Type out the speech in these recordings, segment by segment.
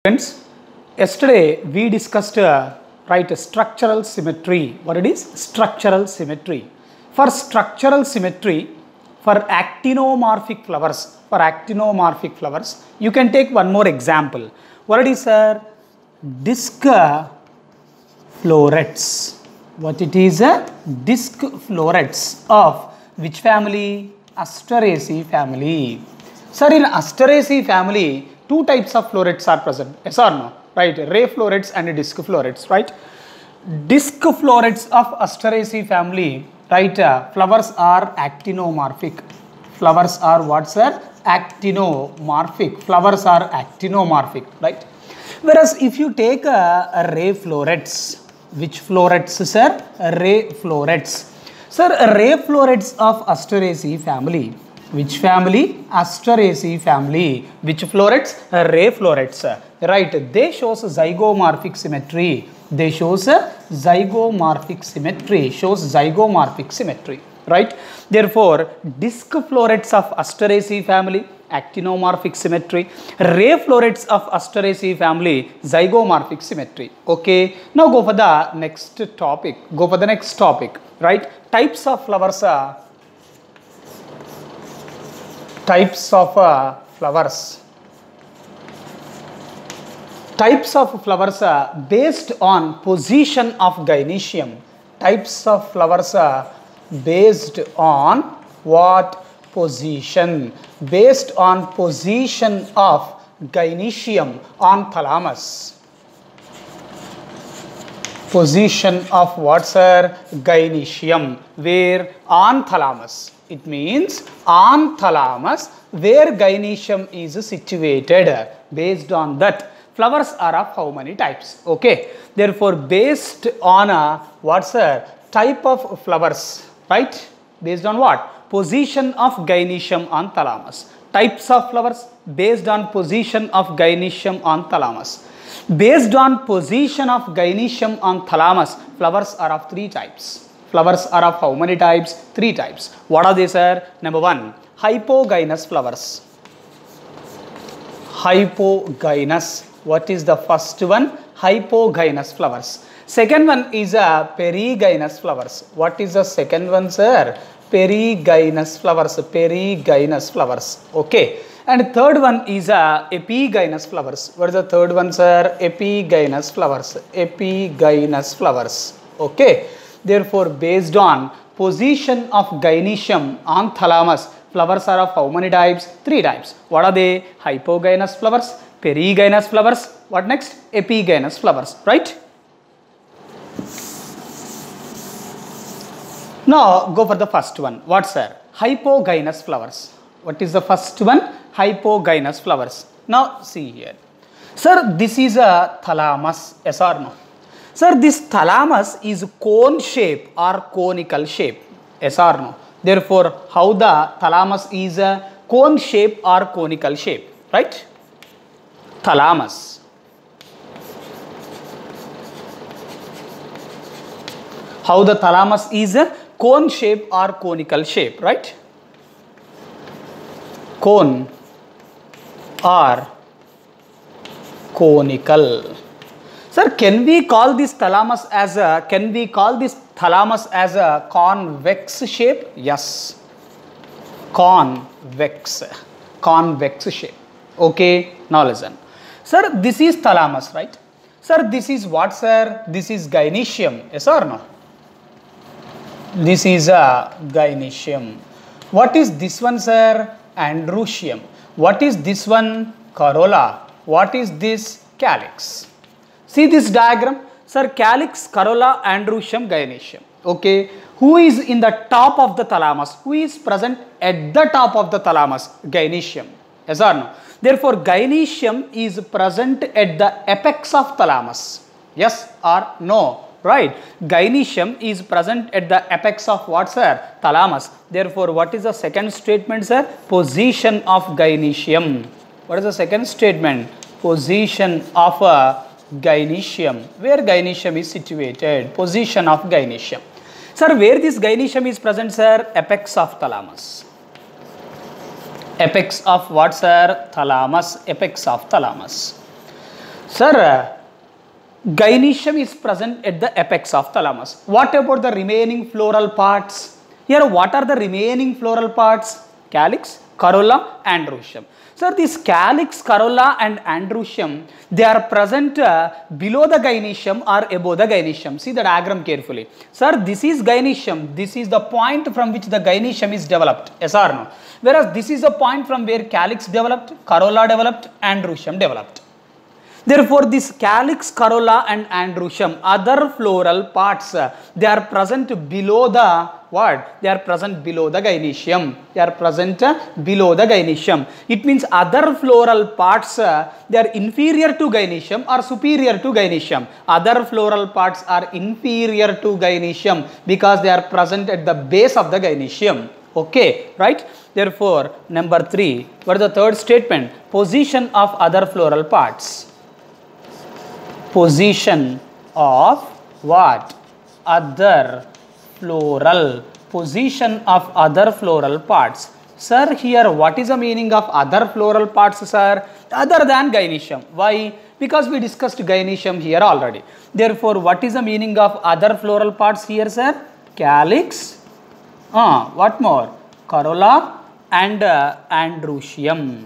Friends, yesterday we discussed structural symmetry. What it is? Structural symmetry. For structural symmetry, for actinomorphic flowers, you can take one more example. What it is, sir? Disc florets. What it is? Disc florets of which family? Asteraceae family. Sir, in Asteraceae family, two types of florets are present. Yes or no? Right? Ray florets and disc florets. Right? Disc florets of Asteraceae family. Right? Flowers are actinomorphic. Flowers are what, sir? Actinomorphic. Flowers are actinomorphic. Right? Whereas if you take a ray florets, which florets, sir? Ray florets. Sir, ray florets of Asteraceae family. Which family? Asteraceae family. Which florets? Ray florets. Right. They shows zygomorphic symmetry. They shows zygomorphic symmetry. Shows zygomorphic symmetry. Right. Therefore, disc florets of Asteraceae family, actinomorphic symmetry. Ray florets of Asteraceae family, zygomorphic symmetry. Okay. Now go for the next topic. Right. Types of flowers are Types of flowers are based on position of gynoecium. Types of flowers are based on what position? Based on position of gynoecium on thalamus. Position of what, sir? Gynoecium. Where? On thalamus. It means on thalamus where gynoecium is situated. Based on that, flowers are of how many types? Okay. Therefore, based on what, sir? Type of flowers, right? Based on what? Position of gynoecium on thalamus. Types of flowers based on position of gynoecium on thalamus. Based on position of gynoecium on thalamus, flowers are of three types. Flowers are of how many types? Three types. What are they, sir? Number one, hypogynous flowers. Hypogynous. What is the first one? Hypogynous flowers. Second one is perigynous flowers. What is the second one, sir? Perigynous flowers. Perigynous flowers. Okay. And third one is epigynous flowers. What is the third one, sir? Epigynous flowers. Epigynous flowers. Okay. Therefore, based on position of gynoecium on thalamus, flowers are of how many types? Three types. What are they? Hypogynous flowers, perigynous flowers. What next? Epigynous flowers. Right? Now, go for the first one. What, sir? Hypogynous flowers. What is the first one? Hypogynous flowers. Now, see here. Sir, this is a thalamus. Yes or no? Sir, this thalamus is cone shape or conical shape. Yes or no? Therefore, how the thalamus is a cone shape or conical shape? Right? Thalamus. How the thalamus is a cone shape or conical shape? Right? Cone or conical. Sir, can we call this thalamus as a convex shape? Yes. Convex shape. Okay. Now listen. Sir, this is thalamus, right? Sir, this is what, sir? This is gynoecium. Yes or no? This is a gynoecium. What is this one, sir? Androecium. What is this one? Corolla. What is this? Calyx. See this diagram? Sir, calyx, corolla, androecium, gynoecium. Okay. Who is in the top of the thalamus? Who is present at the top of the thalamus? Gynoecium. Yes or no? Therefore, gynoecium is present at the apex of thalamus. Yes or no? Right. Gynoecium is present at the apex of what, sir? Thalamus. Therefore, what is the second statement, sir? Position of gynoecium. What is the second statement? Position of gynoecium. Where gynoecium is situated? Position of gynoecium. Sir, where this gynoecium is present, sir? Apex of thalamus. Apex of what, sir? Thalamus. Apex of thalamus. Sir, gynoecium is present at the apex of thalamus. What about the remaining floral parts? Here, what are the remaining floral parts? Calyx, corolla, androecium. Sir, this calyx, corolla and androecium, they are present below the gynoecium or above the gynoecium. See the diagram carefully. Sir, this is gynoecium. This is the point from which the gynoecium is developed. Yes or no? Whereas this is the point from where calyx developed, corolla developed, androecium developed. Therefore, this calyx, corolla and androecium, other floral parts, they are present below the what? They are present below the gynoecium. They are present below the gynoecium. It means other floral parts, they are inferior to gynoecium or superior to gynoecium. Other floral parts are inferior to gynoecium because they are present at the base of the gynoecium. Okay, right? Therefore, number 3, what is the third statement? Position of other floral parts. Position of what? Other floral. Position of other floral parts. Sir, here what is the meaning of other floral parts, sir? Other than gynoecium. Why? Because we discussed gynoecium here already. Therefore, what is the meaning of other floral parts here, sir? Calyx. What more? Corolla and androecium.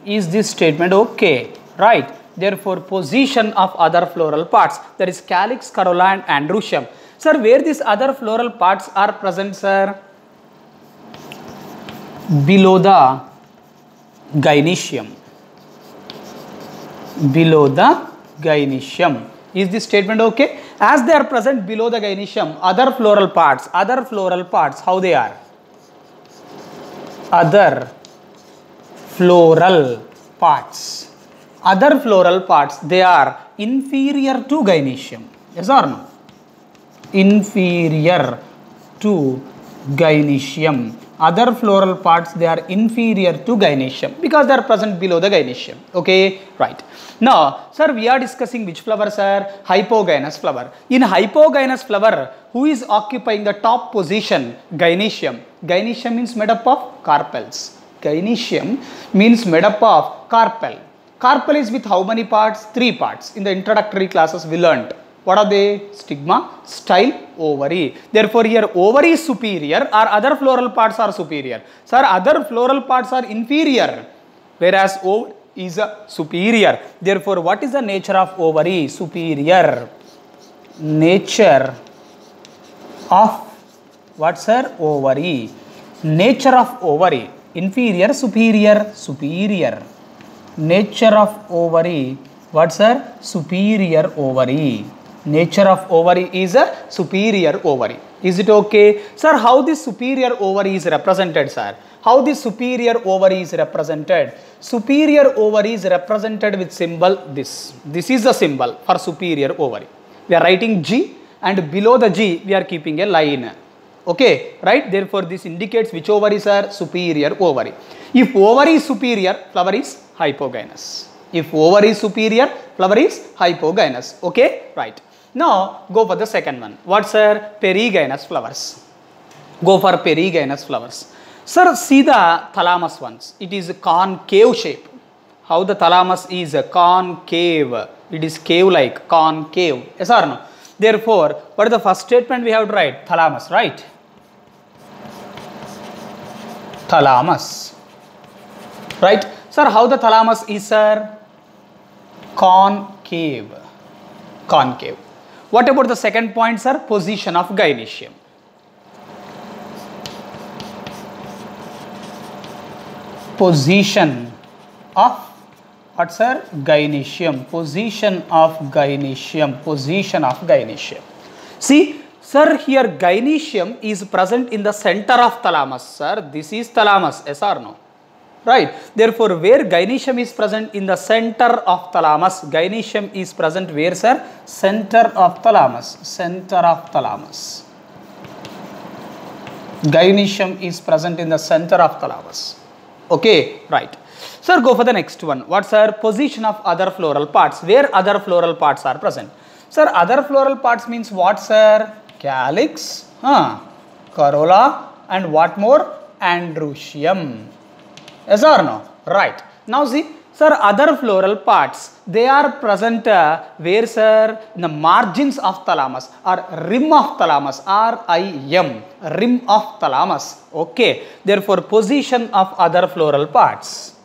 Is this statement okay? Right. Therefore, position of other floral parts, that is calyx, corolla and androecium. Sir, where these other floral parts are present, sir? Below the gynoecium. Below the gynoecium. Is this statement okay? As they are present below the gynoecium, other floral parts, how they are? Other floral parts. Other floral parts, they are inferior to gynoecium. Yes or no? Inferior to gynoecium. Other floral parts, they are inferior to gynoecium because they are present below the gynoecium. Okay, right. Now, sir, we are discussing which flower, sir? Hypogynous flower. In hypogynous flower, who is occupying the top position? Gynoecium. Gynoecium means made up of carpels. Gynoecium means made up of carpel. Carpel is with how many parts? 3 parts. In the introductory classes we learnt. What are they? Stigma, style, ovary. Therefore, here ovary is superior or other floral parts are superior. Sir, other floral parts are inferior, whereas ovary is superior. Therefore, what is the nature of ovary? Superior. Nature of what, sir? Ovary. Nature of ovary. Inferior, superior, superior. Nature of ovary, what, sir? Superior ovary. Nature of ovary is a superior ovary. Is it okay? Sir, how this superior ovary is represented, sir? How this superior ovary is represented? Superior ovary is represented with symbol this. This is the symbol for superior ovary. We are writing G and below the G we are keeping a line. Okay, right? Therefore, this indicates which ovaries are superior ovary. If ovary is superior, flower is hypogynous. If ovary is superior, flower is hypogynous. Okay, right. Now, go for the second one. What, sir? Perigynous flowers. Go for perigynous flowers. Sir, see the thalamus ones. It is a concave shape. How the thalamus is a concave. It is cave-like, concave. Yes or no? Therefore, what is the first statement we have to write? Thalamus, right? Thalamus. Right? Sir, how the thalamus is, sir? Concave. Concave. What about the second point, sir? Position of gynoecium. Position of what, sir? Gynoecium. Position of gynoecium. Position of gynoecium. See, sir, here gynoecium is present in the center of thalamus, sir. This is thalamus, yes or no? Right. Therefore, where gynoecium is present in the center of thalamus, gynoecium is present where, sir? Center of thalamus. Center of thalamus. Gynoecium is present in the center of thalamus. Okay, right. Sir, go for the next one. What's our position of other floral parts? Where other floral parts are present? Sir, other floral parts means what, sir? Calyx, corolla, and what more? Androecium. Yes or no? Right. Now see, Sir, other floral parts, they are present where, sir? In the margins of thalamus or rim of thalamus, R-I-M, rim of thalamus. Okay. Therefore, position of other floral parts.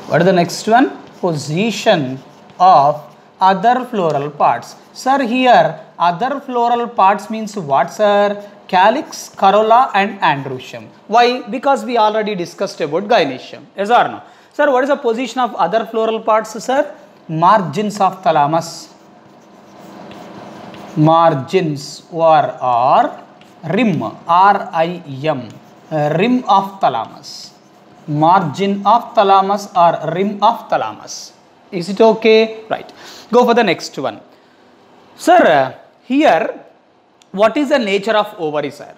What is the next one? Position of other floral parts. Sir, here other floral parts means what, sir? Calyx, corolla and androecium. Why? Because we already discussed about gynoecium. Yes or no? Sir, what is the position of other floral parts, sir? Margins of thalamus. Margins or rim, R-I-M, rim of thalamus. Margin of thalamus or rim of thalamus. Is it okay? Right. Go for the next one. Sir, here what is the nature of ovary, sir?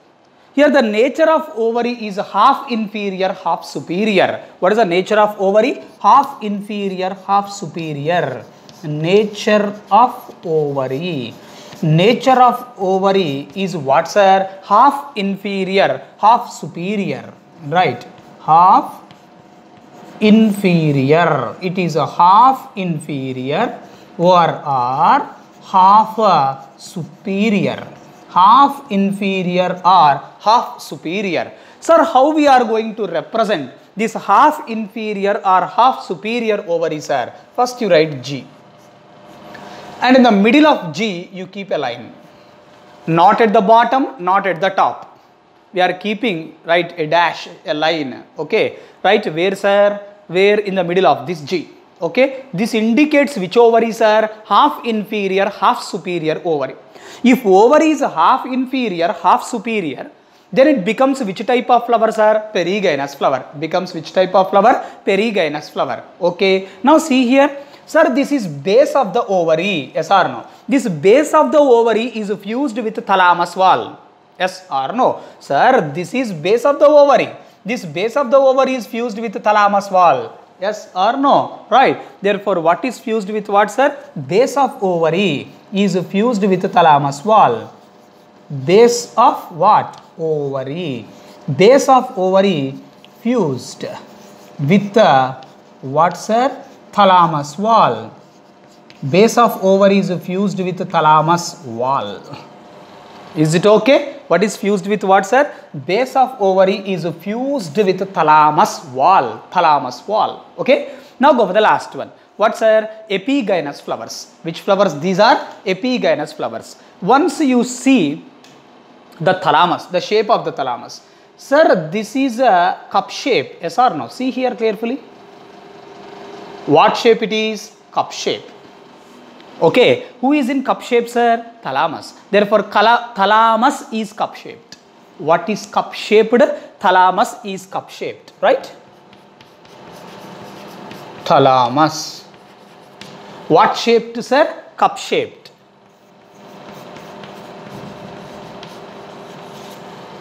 Here the nature of ovary is half inferior, half superior. What is the nature of ovary? Half inferior, half superior. Nature of ovary. Nature of ovary is what, sir? Half inferior, half superior. Right. Half inferior. It is a half inferior or half superior. Half inferior or half superior. Sir, how we are going to represent this half inferior or half superior ovary, sir? First you write G. And in the middle of G, you keep a line. Not at the bottom, not at the top. We are keeping, right, a dash, a line. Okay. Right, where, sir? Where? In the middle of this G. Okay. This indicates which ovary, sir? Half inferior, half superior ovary. If ovary is half inferior, half superior, then it becomes which type of flower, sir? Perigynous flower. Becomes which type of flower? Perigynous flower. Okay. Now see here. Sir, this is base of the ovary. Yes or no? This base of the ovary is fused with thalamus wall. Yes or no? Sir, this is base of the ovary. This base of the ovary is fused with thalamus wall. Yes or no? Right. Therefore, what is fused with what, sir? Base of ovary is fused with thalamus wall. Base of what? Ovary. Base of ovary fused with what, sir? Thalamus wall. Base of ovary is fused with thalamus wall. Is it okay? What is fused with what, sir? Base of ovary is fused with thalamus wall. Thalamus wall. Okay. Now go for the last one. What, sir? Epigynous flowers. Which flowers? These are epigynous flowers. Once you see the thalamus, the shape of the thalamus. Sir, this is a cup shape. Yes or no? See here carefully. What shape it is? Cup shape. Okay. Who is in cup shape, sir? Thalamus. Therefore, thalamus is cup shaped. What is cup shaped? Thalamus is cup shaped. Right? Thalamus. What shaped, sir? Cup shaped.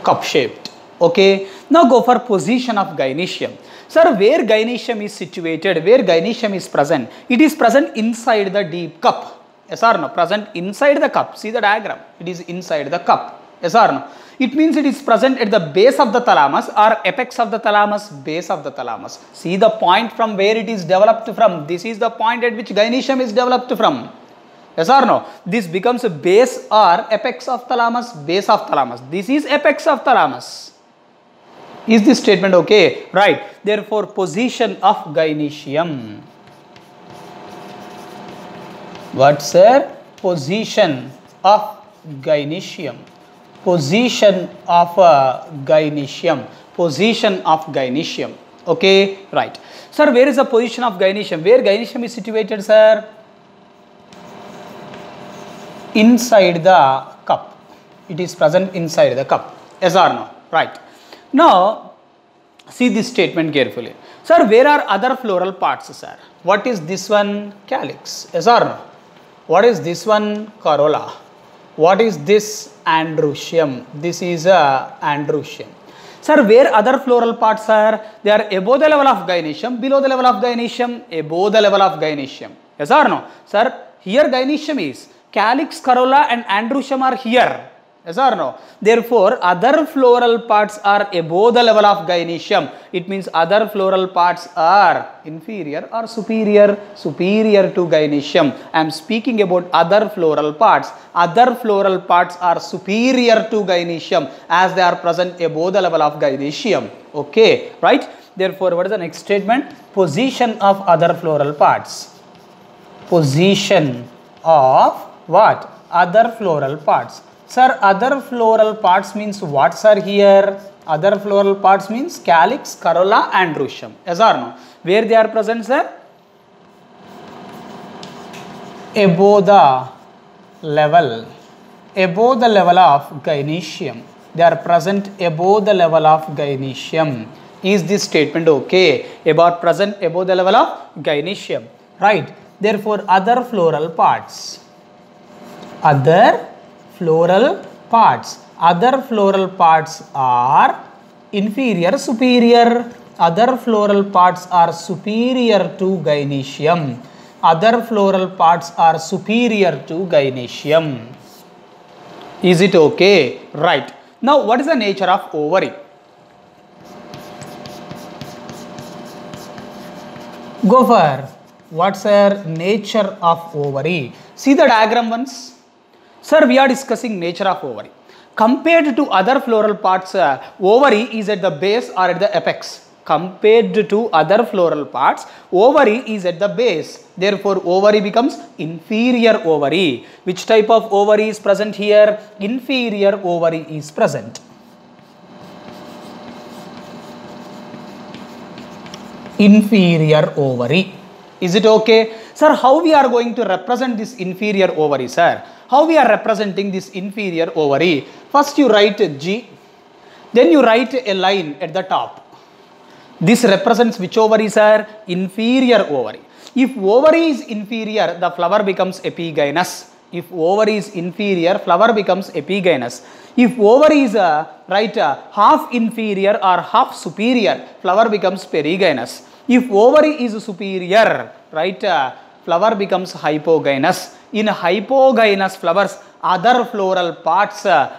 Cup shaped. Okay. Now go for position of gynoecium. Sir, where gynoecium is situated, where gynoecium is present, it is present inside the deep cup. Yes or no? Present inside the cup. See the diagram. It is inside the cup. Yes or no? It means it is present at the base of the thalamus or apex of the thalamus, base of the thalamus. See the point from where it is developed from. This is the point at which gynoecium is developed from. Yes or no? This becomes a base or apex of thalamus, base of thalamus. This is apex of thalamus. Is this statement okay? Right. Therefore, position of gynoecium. What, sir? Position of gynoecium. Position of gynoecium. Position of gynoecium. Okay. Right. Sir, where is the position of gynoecium? Where gynoecium is situated, sir? Inside the cup. It is present inside the cup. Yes or no? Right. Now, see this statement carefully. Sir, where are other floral parts, sir? What is this one? Calyx. Yes or no? What is this one? Corolla. What is this? Androecium. This is androecium. Sir, where other floral parts are? They are above the level of gynoecium, below the level of gynoecium, above the level of gynoecium. Yes or no? Sir, here gynoecium is. Calyx, corolla and androecium are here. Yes or no? Therefore, other floral parts are above the level of gynoecium. It means other floral parts are inferior or superior? Superior to gynoecium. I am speaking about other floral parts. Other floral parts are superior to gynoecium as they are present above the level of gynoecium. Okay, right? Therefore, what is the next statement? Position of other floral parts. Position of what? Other floral parts. Sir, other floral parts means what, sir, here? Other floral parts means calyx, corolla and rhocium. Yes or no? Where they are present, sir? Above the level of gynoecium. They are present above the level of gynoecium. Is this statement okay? About present above the level of gynoecium. Right. Therefore, other floral parts. Other floral parts are inferior, superior. Other floral parts are superior to gynoecium. Other floral parts are superior to gynoecium. Is it okay? Right. Now, what is the nature of ovary? Go for what's the nature of ovary? See the diagram once. Sir, we are discussing nature of ovary. Compared to other floral parts, ovary is at the base or at the apex. Compared to other floral parts, ovary is at the base. Therefore, ovary becomes inferior ovary. Which type of ovary is present here? Inferior ovary is present. Inferior ovary. Is it okay? Sir, how we are going to represent this inferior ovary, sir? How we are representing this inferior ovary? First you write G, then you write a line at the top. This represents which ovary, sir? Inferior ovary. If ovary is inferior, the flower becomes epigynous. If ovary is inferior, flower becomes epigynous. If ovary is half inferior or half superior, flower becomes perigynous. If ovary is superior, flower becomes hypogynous. In hypogynous flowers, other floral parts are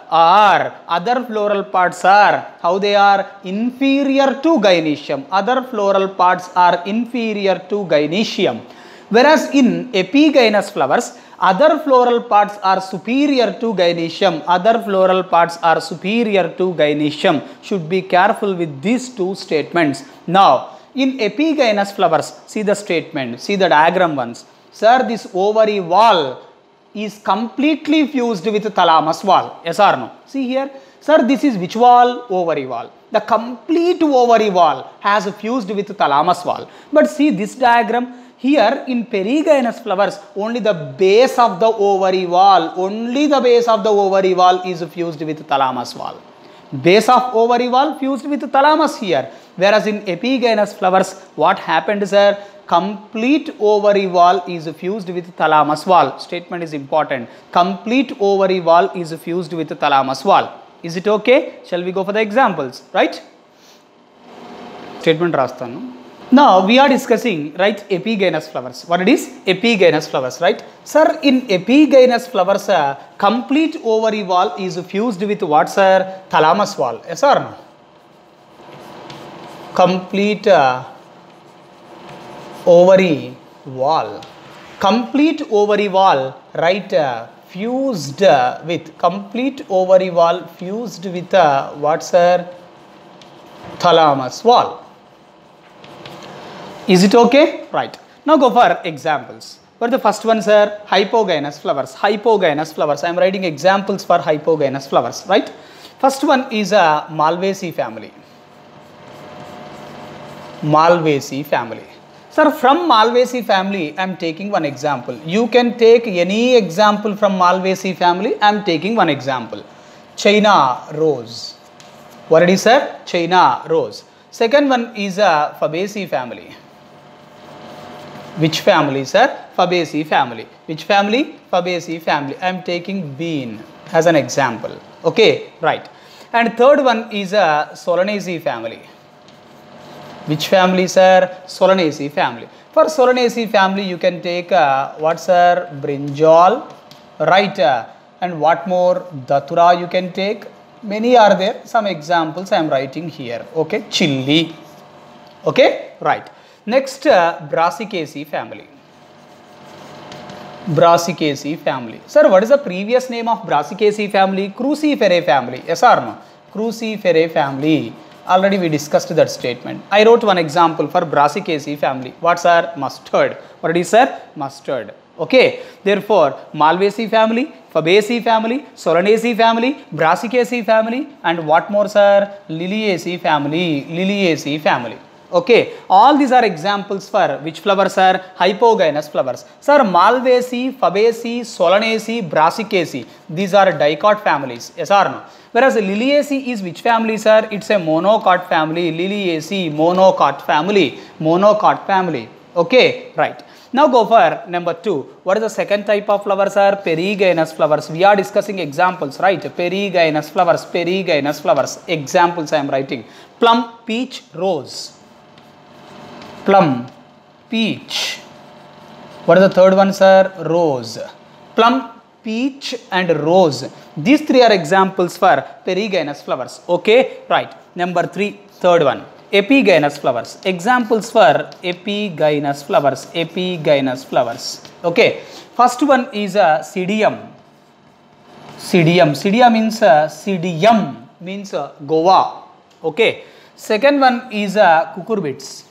how they are? Inferior to gynoecium. Other floral parts are inferior to gynoecium. Whereas in epigynous flowers, other floral parts are superior to gynoecium. Other floral parts are superior to gynoecium. Should be careful with these two statements. Now, in epigynous flowers, see the statement, see the diagram once. Sir, this ovary wall is completely fused with thalamus wall. Yes or no? See here. Sir, this is which wall? Ovary wall. The complete ovary wall has fused with thalamus wall. But see this diagram. Here in perigynous flowers, only the base of the ovary wall, is fused with thalamus wall. Base of ovary wall fused with thalamus here. Whereas in epigynous flowers, what happened, sir? Complete ovary wall is fused with thalamus wall. Statement is important. Complete ovary wall is fused with thalamus wall. Is it okay? Shall we go for the examples, right? Statement rastanu. Now we are discussing, epigynous flowers. What it is? Epigynous flowers, right? Sir, in epigynous flowers, complete ovary wall is fused with what, sir? Thalamus wall. Yes or no? Complete ovary wall. Complete ovary wall, fused with, complete ovary wall fused with what, sir? Thalamus wall. Is it okay? Right. Now go for examples. What are the first one, sir? Hypogynous flowers. Hypogynous flowers. I am writing examples for hypogynous flowers, right? First one is a Malvaceae family. Malvaceae family. Sir, from Malvaceae family, I am taking one example. You can take any example from Malvaceae family. I am taking one example. China rose. What it is, sir? China rose. Second one is a Fabaceae family. Which family, sir? Fabaceae family. Which family? Fabaceae family. I am taking bean as an example. Okay, right. And third one is a Solanaceae family. Which family, sir? Solanaceae family. For Solanaceae family, you can take what, sir? Brinjal, right? And what more? Datura you can take. Many are there. Some examples I am writing here. Okay, chilli. Okay, right. Next, Brassicaceae family. Brassicaceae family. Sir, what is the previous name of Brassicaceae family? Cruciferae family. Yes or no? Cruciferae family. Already we discussed that statement. I wrote one example for Brassicaceae family. What's our mustard? What is sir? Mustard. Okay. Therefore, Malvaceae family, Fabaceae family, Solanaceae family, Brassicaceae family, and what more, sir? Liliaceae family. Liliaceae family. Okay, all these are examples for which flowers are hypogynous flowers. Sir, Malvaceae, Fabaceae, Solanaceae, Brassicaceae, these are dicot families. Yes or no? Whereas Liliaceae is which family, sir? It's a monocot family. Liliaceae, monocot family. Monocot family. Okay, right. Now go for number 2. What is the second type of flowers, sir? Perigynous flowers. We are discussing examples, right? Perigynous flowers. Perigynous flowers. Examples I am writing. Plum, peach, rose. Plum, peach. What is the third one, sir? Rose. Plum, peach and rose. These three are examples for perigynous flowers. Okay, right. Number 3, third one. Epigynous flowers. Examples for epigynous flowers. Epigynous flowers. Okay. First one is a Psidium. Psidium. Psidium means Psidium means Goa. Okay. Second one is Cucurbits.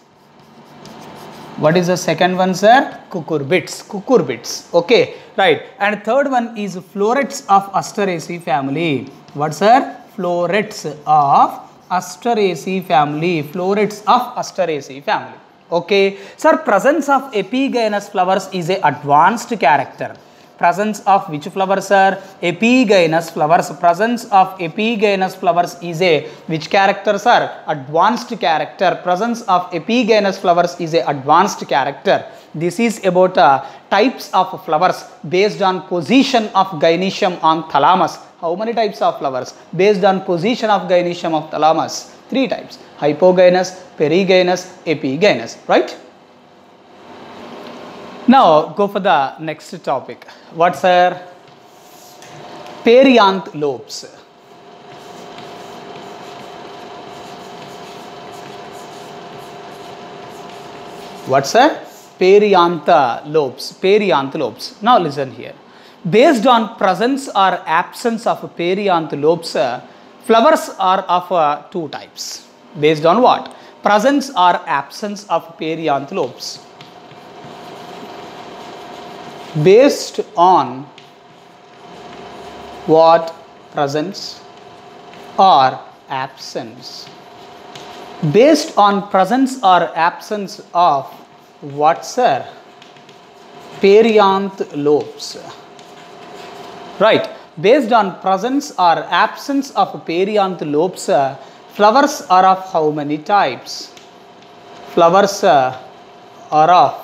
What is the second one, sir? Cucurbits. Cucurbits. Okay, right. And third one is florets of Asteraceae family. What, sir? Florets of Asteraceae family. Florets of Asteraceae family. Okay. Sir, presence of epigynous flowers is a advanced character. Presence of which flowers, sir? Epigynous flowers. Presence of epigynous flowers is a which character, sir? Advanced character. Presence of epigynous flowers is a advanced character. This is about types of flowers based on position of gynoecium on thalamus. How many types of flowers? Based on position of gynoecium of thalamus. 3 types. Hypogynous, perigynous, epigynous. Right? Now, go for the next topic. What's our perianth lobes? What's a perianth lobes? Perianth lobes. Now, listen here. Based on presence or absence of perianth lobes, flowers are of 2 types. Based on what? Presence or absence of perianth lobes. Based on what? Presence or absence. Based on presence or absence of what, sir? Perianth lobes. Right. Based on presence or absence of perianth lobes, flowers are of how many types? Flowers are of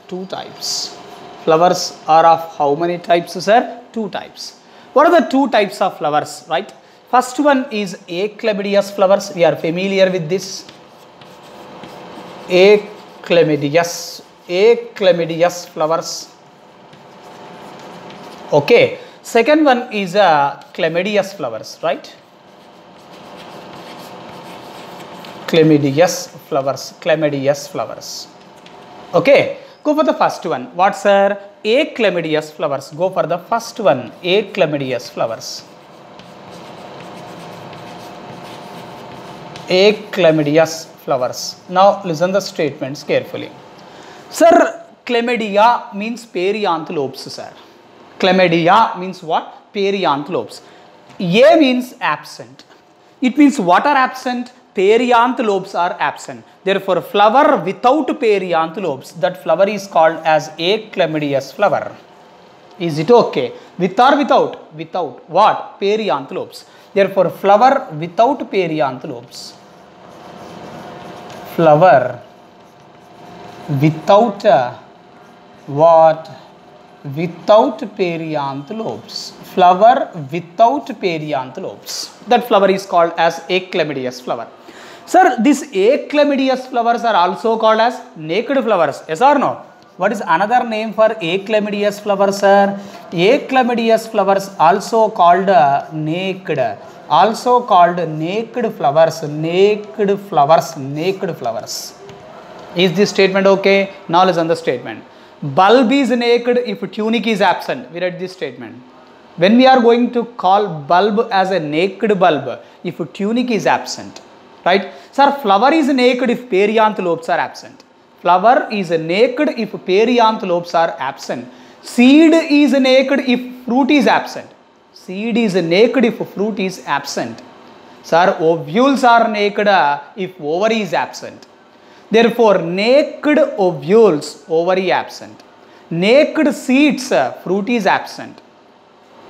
2 types. Flowers are of how many types, sir? 2 types. What are the 2 types of flowers, right? First one is achlamydious flowers. We are familiar with this. Achlamydious flowers. Okay. Second one is chlamydious flowers, right? Chlamydious flowers. Okay. Go for the first one. What's, sir? Achlamydious flowers. Go for the first one. Achlamydious flowers. Achlamydious flowers. Now listen the statements carefully. Sir, chlamydia means perianth lobes, sir. Chlamydia means what? Perianth lobes. A means absent. It means what are absent? Perianth lobes are absent. Therefore, flower without perianth lobes, that flower is called as achlamydious flower. Is it okay? With or without? Without. What? Perianth lobes. Therefore, flower without perianth lobes. Flower without what? Without perianth lobes. Flower without perianth lobes. That flower is called as achlamydious flower. Sir, these achlamydious flowers are also called as naked flowers. Yes or no? What is another name for achlamydious flower, sir? Achlamydious flowers also called naked. Also called naked flowers. Naked flowers. Naked flowers. Is this statement okay? Now listen the statement. Bulb is naked if tunic is absent. We read this statement. When we are going to call bulb as a naked bulb if tunic is absent, right? Sir, flower is naked if perianth lobes are absent. Flower is naked if perianth lobes are absent. Seed is naked if fruit is absent. Seed is naked if fruit is absent. Sir, ovules are naked if ovary is absent. Therefore, naked ovules, ovary absent. Naked seeds, fruit is absent.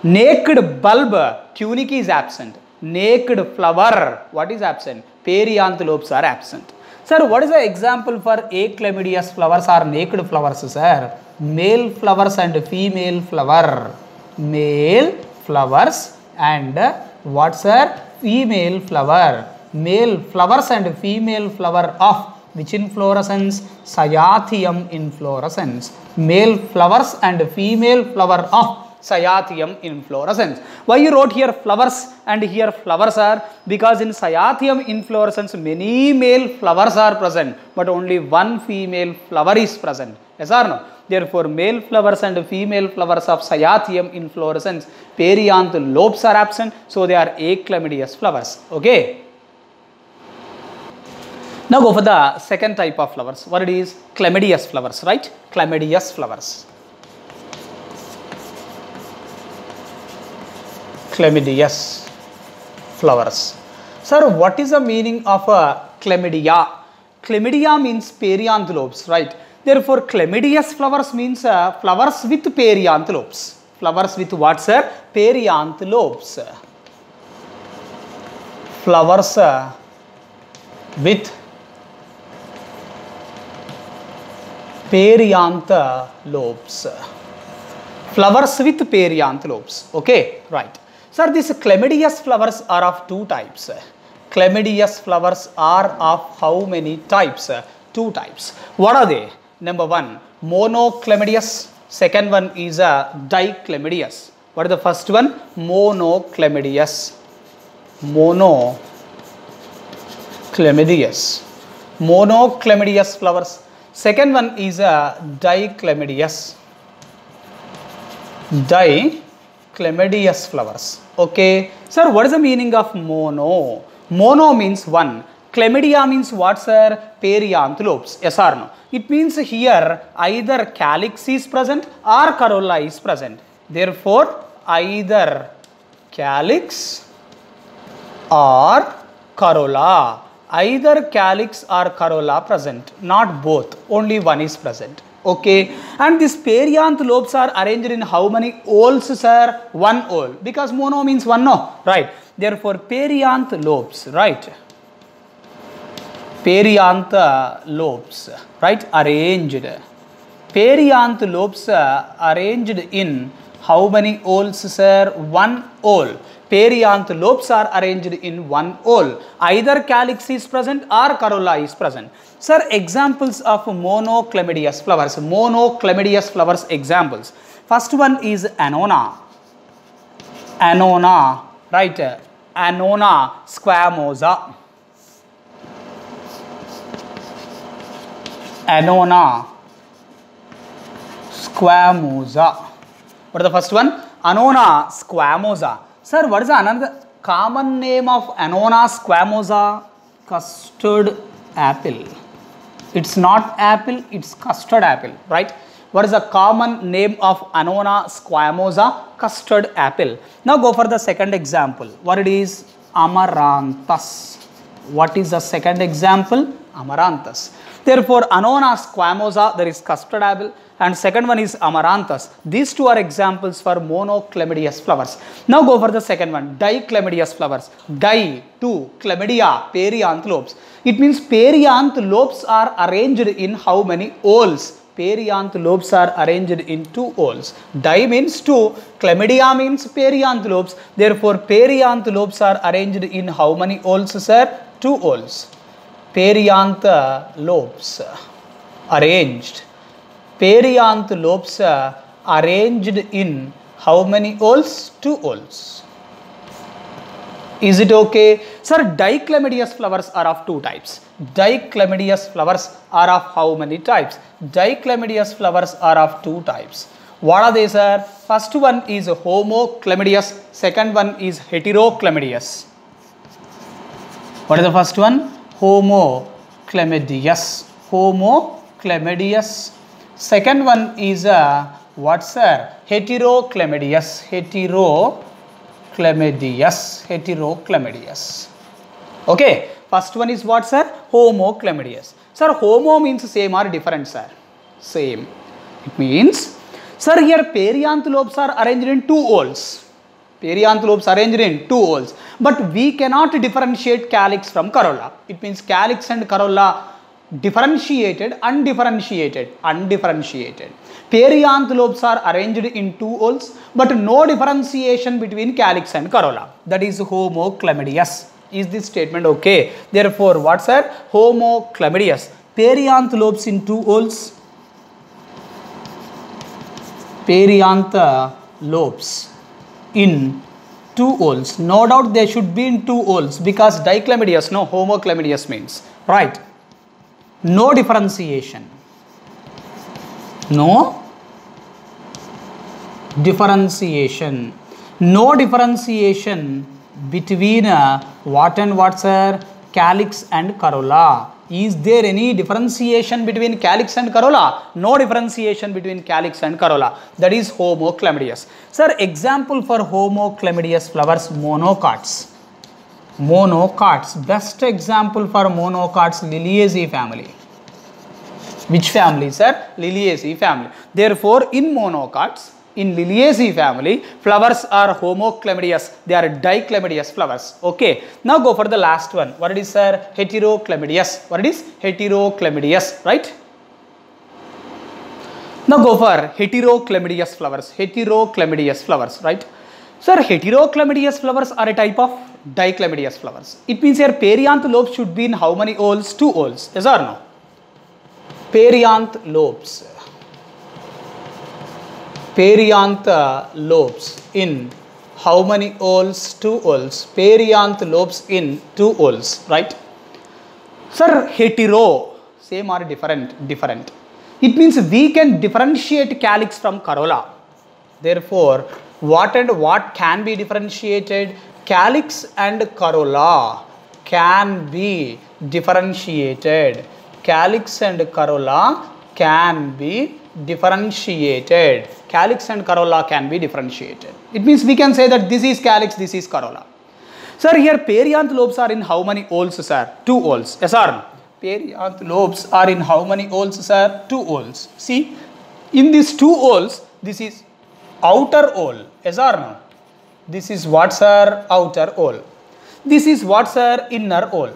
Naked bulb, tunic is absent. Naked flower, what is absent? Perianth lobes are absent. Sir, what is the example for achlamydious flowers or naked flowers, sir? Male flowers and female flower. Male flowers and what, sir? Female flower. Male flowers and female flower of which inflorescence? Cyathium inflorescence. Male flowers and female flower of Cyathium inflorescence. Why you wrote here flowers and here flowers are? Because in Cyathium inflorescence many male flowers are present, but only one female flower is present. Yes or no? Therefore, male flowers and female flowers of Cyathium inflorescence, perianth lobes are absent, so they are achlamydious flowers. Okay. Now go for the second type of flowers. What it is? Chlamydious flowers, right? Chlamydious flowers. Chlamydious flowers. Sir, what is the meaning of chlamydia? Chlamydia means perianth lobes, right? Therefore, chlamydious flowers means flowers with perianth lobes. Flowers with what, sir? Perianth lobes. Flowers with perianth lobes. Flowers with perianth lobes. Okay, right. Sir, these chlamydious flowers are of two types. Chlamydious flowers are of how many types? Two types. What are they? Number one, monochlamydious. Second one is dichlamydious. What is the first one? Monochlamydious. Monochlamydious. Monochlamydious flowers. Second one is dichlamydious. Dichlamydious flowers. Okay. Sir, what is the meaning of mono? Mono means one. Chlamydia means what, sir? Perianth lobes. Yes or no? It means here either calyx is present or corolla is present. Therefore, either calyx or corolla. Either calyx or corolla present. Not both. Only one is present. Okay, and these perianth lobes are arranged in how many oles, sir? One ole, because mono means one, no, right? Therefore, perianth lobes, right? Perianth lobes, right? Arranged. Perianth lobes arranged in how many oles, sir? One ole. Perianth lobes are arranged in one ole. Either calyx is present or corolla is present. Sir, examples of monochlamydious flowers. Monochlamydious flowers examples. First one is annona. Annona, right? Annona squamosa. Annona squamosa. What is the first one? Annona squamosa. Sir, what is another common name of Annona squamosa? Custard apple. It's not apple, it's custard apple, right? What is the common name of Annona squamosa? Custard apple. Now go for the second example. What it is? Amaranthus. What is the second example? Amaranthus. Therefore, Annona squamosa, there is custard apple, and second one is Amaranthus. These two are examples for monochlamydious flowers. Now go for the second one, dichlamydious flowers. Di, two, chlamydia, perianth lobes. It means perianth lobes are arranged in how many oles? Perianth lobes are arranged in two oles. Di means two, chlamydia means perianth lobes. Therefore, perianth lobes are arranged in how many oles, sir? Two oles. Perianth lobes arranged. Perianth lobes arranged in how many whorls? 2 whorls. Is it okay? Sir, dichlamydious flowers are of 2 types. Dichlamydious flowers are of how many types? Dichlamydious flowers are of 2 types. What are they, sir? First one is homochlamydious, second one is heterochlamydious. What is the first one? Homochlamydious. Homochlamydious. Second one is what, sir? Heterochlamydious. Heterochlamydious. Okay, first one is what, sir? Homochlamydious. Sir, homo means same or different, sir? Same. It means, sir, here perianth lobes are arranged in 2 whorls. Perianth lobes arranged in 2 whorls. But we cannot differentiate calyx from corolla. It means calyx and corolla differentiated, undifferentiated. Perianth lobes are arranged in 2 whorls, but no differentiation between calyx and corolla. That is homochlamydious. Is this statement okay? Therefore, what, sir? Homochlamydious. Perianth lobes in 2 whorls. Perianth lobes in 2 whorls. No doubt they should be in 2 whorls because dichlamydious, no, homochlamydious means. Right. No differentiation. No differentiation. No differentiation between what and what, sir? Calyx and corolla. Is there any differentiation between calyx and corolla? No differentiation between calyx and corolla. That is homochlamydious. Sir, example for homochlamydious flowers, monocots. Monocots. Best example for monocots, Liliaceae family. Which family, sir? Liliaceae family. Therefore, in monocots, in Liliaceae family, flowers are homochlamydious. They are dichlamydious flowers. Okay. Now go for the last one. What it is, sir? Heterochlamydious. What it is? Heterochlamydious, right? Now go for heterochlamydious flowers. Heterochlamydious flowers, right? Sir, heterochlamydious flowers are a type of dichlamydious flowers. It means here perianth lobes should be in how many whorls? 2 whorls. Yes or no? Perianth lobes. Perianth lobes in how many whorls? 2 whorls. Perianth lobes in 2 whorls, right? Sir, hetero, same or different? Different. It means we can differentiate calyx from corolla. Therefore, what and what can be differentiated? Calyx and corolla can be differentiated. Calyx and corolla can be differentiated. Calyx and corolla can be differentiated. It means we can say that this is calyx, this is corolla. Sir, here perianth lobes are in how many whorls, sir? 2 whorls. Yes or no? Perianth lobes are in how many whorls, sir? 2 whorls. See, in these 2 whorls, this is outer whorl. Yes or no? This is what, sir? Outer whorl. This is what, sir? Inner whorl.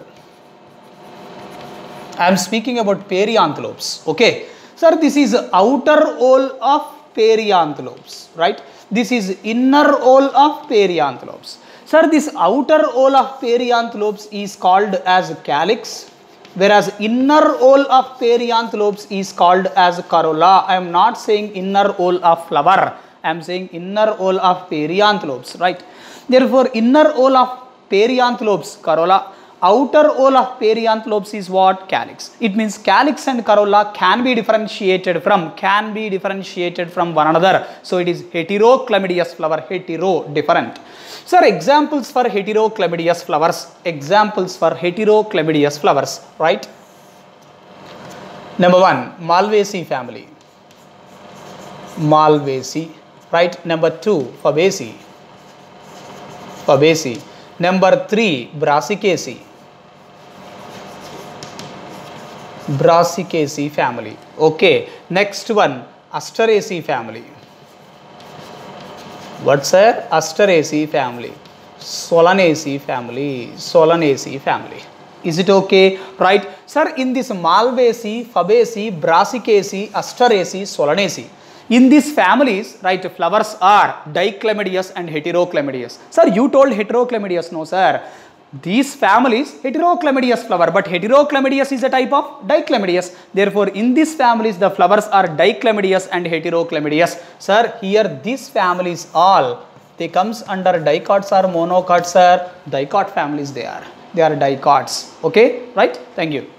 I am speaking about perianth lobes. Okay. Sir, this is outer whorl of perianth lobes, right? This is inner whorl of perianth lobes. Sir, this outer whorl of perianth lobes is called as calyx, whereas inner whorl of perianth lobes is called as corolla. I am not saying inner whorl of flower. I am saying inner whorl of perianth lobes, right? Therefore, inner whorl of perianth lobes, corolla. Outer whorl of perianth lobes is what? Calyx. It means calyx and corolla can be differentiated from one another. So it is heterochlamydious flower. Hetero, different. Sir, examples for heterochlamydious flowers. Examples for heterochlamydious flowers, right? Number 1, Malvaceae family. Malvaceae, right? Number 2, Fabaceae. Fabaceae. Number 3, Brassicaceae. Brassicaceae family. Okay. Next one, Asteraceae family. What, sir? Asteraceae family. Solanaceae family. Solanaceae family. Is it okay? Right. Sir, in this Malvaceae, Fabaceae, Brassicaceae, Asteraceae, Solanaceae, in these families, right, flowers are dichlamydious and heterochlamydious. Sir, you told heterochlamydious. No, sir. These families heterochlamydous flower, but heterochlamydous is a type of dichlamydous. Therefore, in these families the flowers are dichlamydous and heterochlamydous. Sir, here these families all they comes under dicots or monocots, sir. Dicot families they are dicots. Okay, right? Thank you.